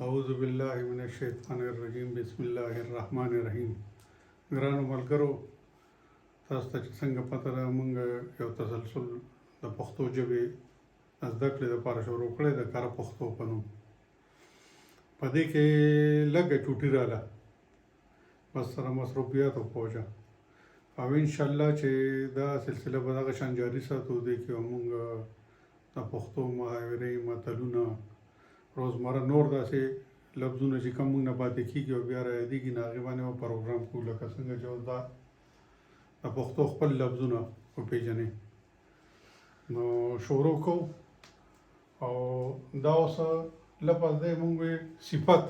اعوذ بالله من الشیطان الرجیم بسم الله الرحمن الرحیم. ګرانو ملګرو، تاسو ته چې څنګه پته ده، موږ یو تسلسل د پښتو ژبې زده کړې دپاره شروع کړی د کره پښتو په نوم. په دې کې لږه چوټي راله، بس سره مصروفیاتو په وجه، او انشاءالله چې دا سلسله به دغه شان جاري ساتو. دې کې موږ د پښتو محاورې، متلونه، روزمره نور داسې لفظونه چې کوم موږ نه پاتې کېږي او بیا رایادېږي، نو هغې باندې به پروګرام کوو، لکه څنګه چې اوس دا د پښتو خپل لفظونه وپېژنئ. نو شروع کوو. او دا اوس لفظ دی، موږ وایو صفت،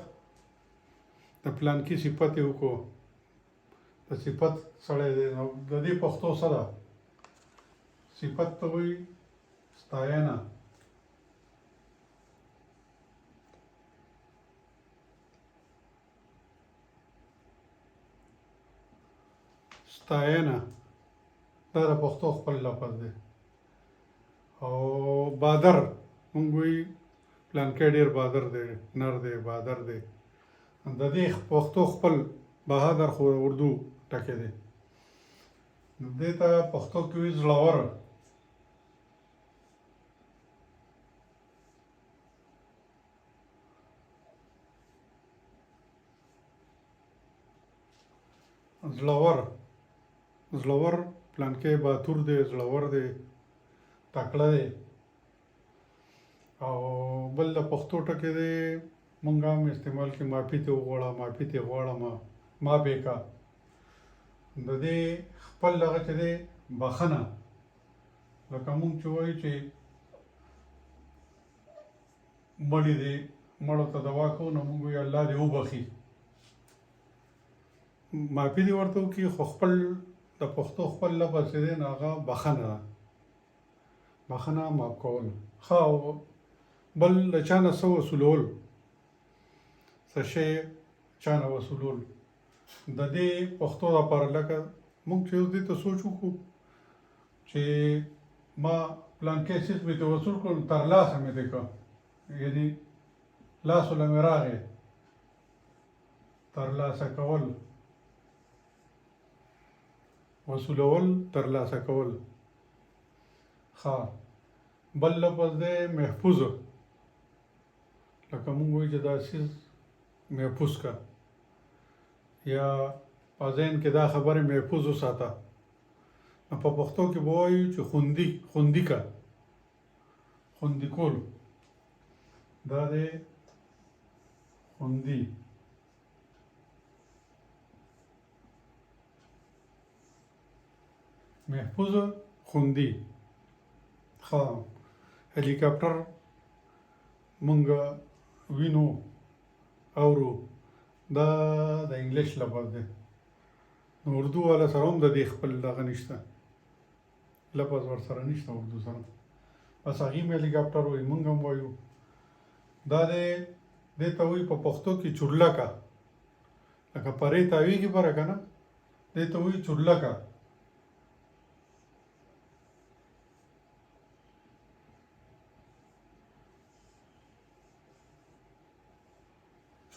د پلانکي صفت یې وکړو، د صفت سړی دی. نو د دې پښتو څه ده؟ صفت ته وایي ستاینه. ستاینه دا د پښتو خپل لفظ دی. او بادر، موږ وایي پلانکی ډېر بادر دی، نر دی، بادر دی. د دې پښتو خپل بهادر خو اردو ټکی دی. دې ته پښتو کې وایي زړور. زړور، زړور، پلانکی باتور دی، زړور دی، تکړه دی. او بل د پښتو ټکی دی، موږ هم استعمال کې معافي ته وغواړه، معافي ته غواړم، معافې کا. د دې خپل دغه چې دی بخښنه، لکه موږ چې وایو چې مړي دی، مړو ته دوا کوو، نو موږ وایو الله دې وبخي، معافي دې ورته وکړي. خو خپل د پښتو خپل لفظ چې دی نو هغه بخښنه ده، بخښنه، معاف کول. ښه، او بل د چا نه څه وصولول، څه شی چا نه وصولول، د دې پښتو دپاره لکه موږ چې اوس دې ته سوچ وکړو چې ما پلانکی څیز مې ته وصول کړو، ترلاسه مې دې کړ، یعنې لاسو له مې راغی، ترلاسه کول، وصولول، ترلاسه کول. ښه، بل لفظ دی محفوظ، لکه موږ وایو چې دا څیز محفوظ کا، یا په ذهن کې دا خبرې محفوظ وساته. نو په پښتو کې به وایو چې خوندي، خوندي کا، خوندي کول، دا دی خوندي. محفوظ، خوندي. ښه، هلیکاپټر مونږ وینو، اورو، دا د انګلیش لفظ دی. نو اردو والا سره هم د دې خپل دغه نشته، لفظ ورسره نشته اردو سره، بس هغې هم هلیکاپټر وایي، مونږ هم وایو. دا دی، دې ته وایي په پښتو کې چورلکه، لکه پرې تاویږي پره که نه، دې ته وایي چورلکه.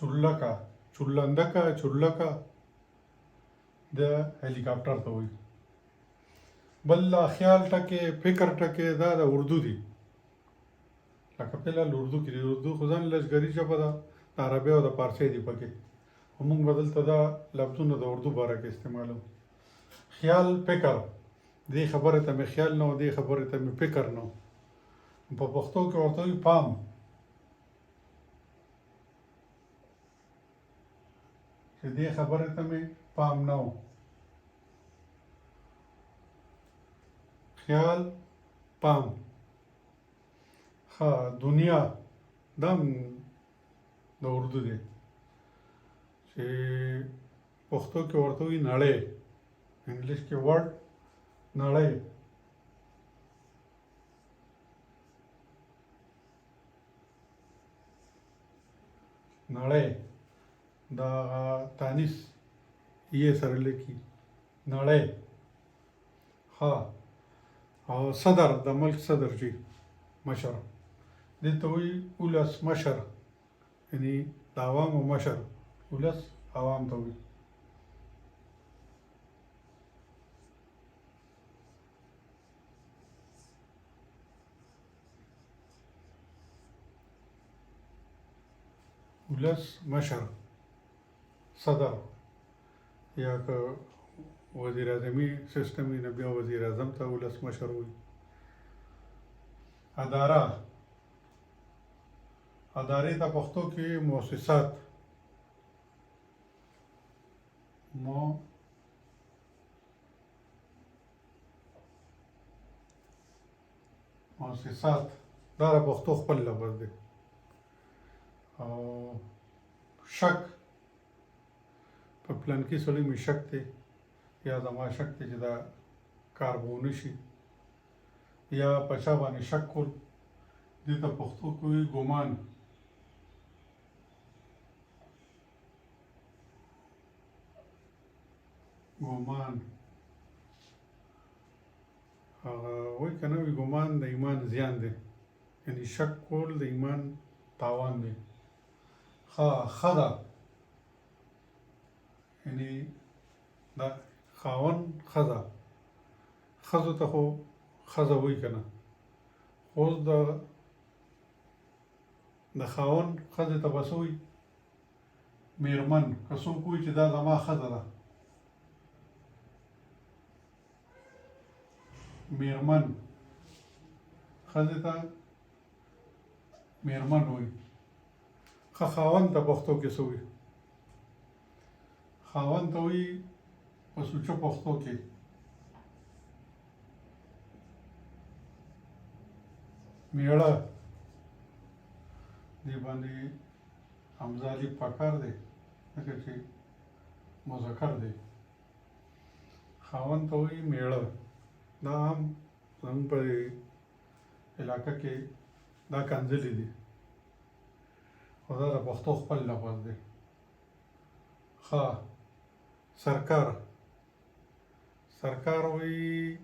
چورلکه، چورلندکه، چورلکه، د هلیکاپټر ته وایي. بل دا خیال ټکی، فکر ټکی، دا د اردو دی. لکه فلحال اردو کې دی، اردو خو ځان لښکري ژبه ده، د عربي او د فارسي دي پکې، خو موږ به دلته دا لفظونه د اردو باره کې استعمالوو. خیال، فکر، دې خبرې ته مې خیال نه و، دې خبرې ته مې فکر نه و. په پښتو کې ورته وایي پام، چې دې خبرې ته مې پام نه و. خیال، پام. ښه، دنیا، دا هم د اردو دی، چې پښتو کې ورته وایي نړۍ، انګلیش کې ورډ نړۍ. نړۍ، دا تانیث یې سره لیکي، نړۍ. ښه، او صدر، د ملک صدر چې مشر، دې ته وایي ولسمشر، یعنی د عوامو مشر، ولس عوام ته وایي. ولس مشر، صدر، یا که وزیر اعظمي سیستم وي نو بیا وزیر اعظم ته ولس مشر وایي. اداره، ادارې ته پښتو کې مؤسسات، مؤسسات دا د پښتو خپل لفظ دی. او شک، په پلانکي سړي مې شک دی یا زما شک دی چې دا کار به ونه شي، یا په چا باندې شک کول، دې ته پښتو کې وایي ګمان. ګمان هغه وایي که نه وي، ګمان د ایمان زیان دی، یعنی شک کول د ایمان تاوان دی. ښځه یعنی د خاوند ښځه، ښځو ته خو ښځه وایي که نه، خو اوس د خاوند ښځې ته به څه وایي؟ میرمن. که څوک وایي چې دا زما ښځه ده، میرمن، ښځې ته میرمن وایي. خاوند ته پښتو کې څه وایي؟ خاوند ته وایي په سوچه پښتو کې میړه. دې باندې حمزه الف پکار دی ځکه چې مذکر دی. خاوند ته وایي میړه. دا هم زموږ په علاقه کې دا کنځلې دي، خو دا د پښتو خپل لفظ دی. سرکار، سرکار وایي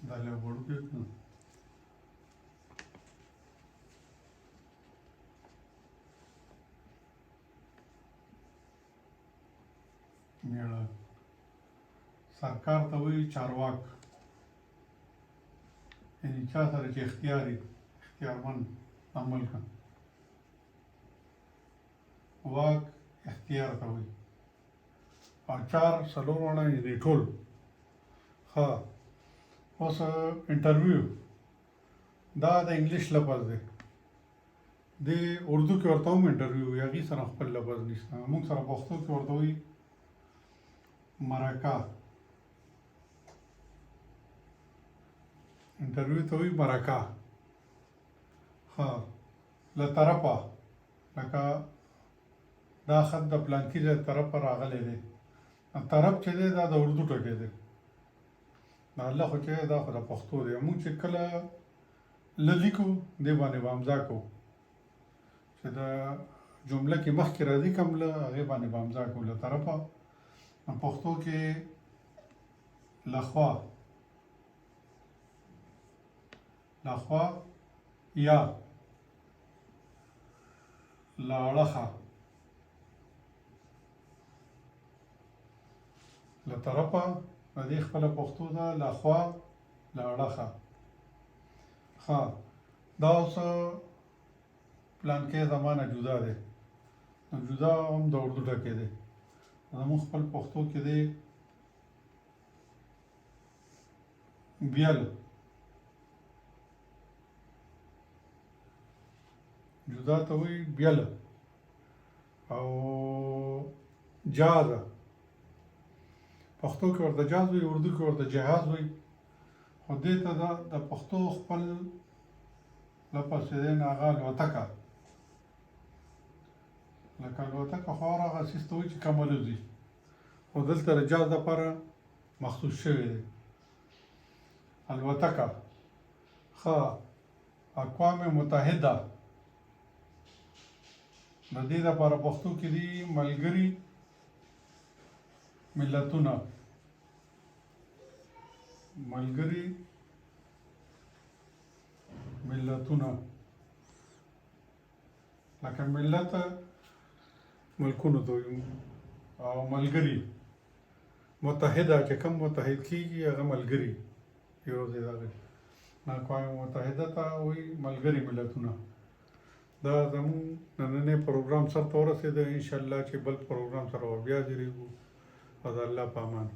دا له وړوکی میړه. سرکار ته وایي چارواک، یعنی چا سره چې اختیارمند عمل کوي. واک اختیار ته وایي. او چار څلور واړه یعنی ټول. اوس انټرویو دا د انګلیش لفظ دی، د اردو کې ورته هم انټرویو وایي، هغې سره خپل لفظ نشته. موږ سره پښتو کې ورته وایي مرکه. انټرویو ته وایي مرکه. له طرفه، لکه دا خط د پلانکي ځای طرفه راغلی دی. طرف چې دی دا د اردو ټکی دی، دا الله خو چې دا خو د پښتو دی. موږ چې کله له لیکو دې باندې به امضا کوو، چې د جمله کې مخکې راځي کوم له هغې باندې به امضا کوو. له طرفه پښتو کې لخوا، لخوا یا لاړخه، له طرفه د دې خپله پښتو ده، لخوا لاړخه. دا اوس پلانکی زمانه جدا دی، نو جدا هم د اردو ټکی دی. زموږ خپل پښتو کې دی بیل، جدا ته وایي بیل. او جاز، پښتو کې ورته جاز وایي، اردو کې ورته جهاز وایي. خو دې ته د پښتو خپل لفظ چې دی نو هغه الوتکه. لکه الوتکه خو هغه څیز ته وایي چې کم الوځي، خو دلته د جاز دپاره مخصوص شوی دی الوتکه. اقوام متحده، د دې دپاره پښتو کې دي ملګري ملتونه. ملګري ملتونه لکه ملت ملکونو ته وایو او ملګري متحده چې کوم متحد کېږي هغه ملګري یو ځای راغلي اقوام متحده ته وایي ملګري ملتونه. دا زموږ نننی پروګرام سرته ورسېده، انشاءالله چې بل پروګرام سره بیا درېږو او د الله په امان.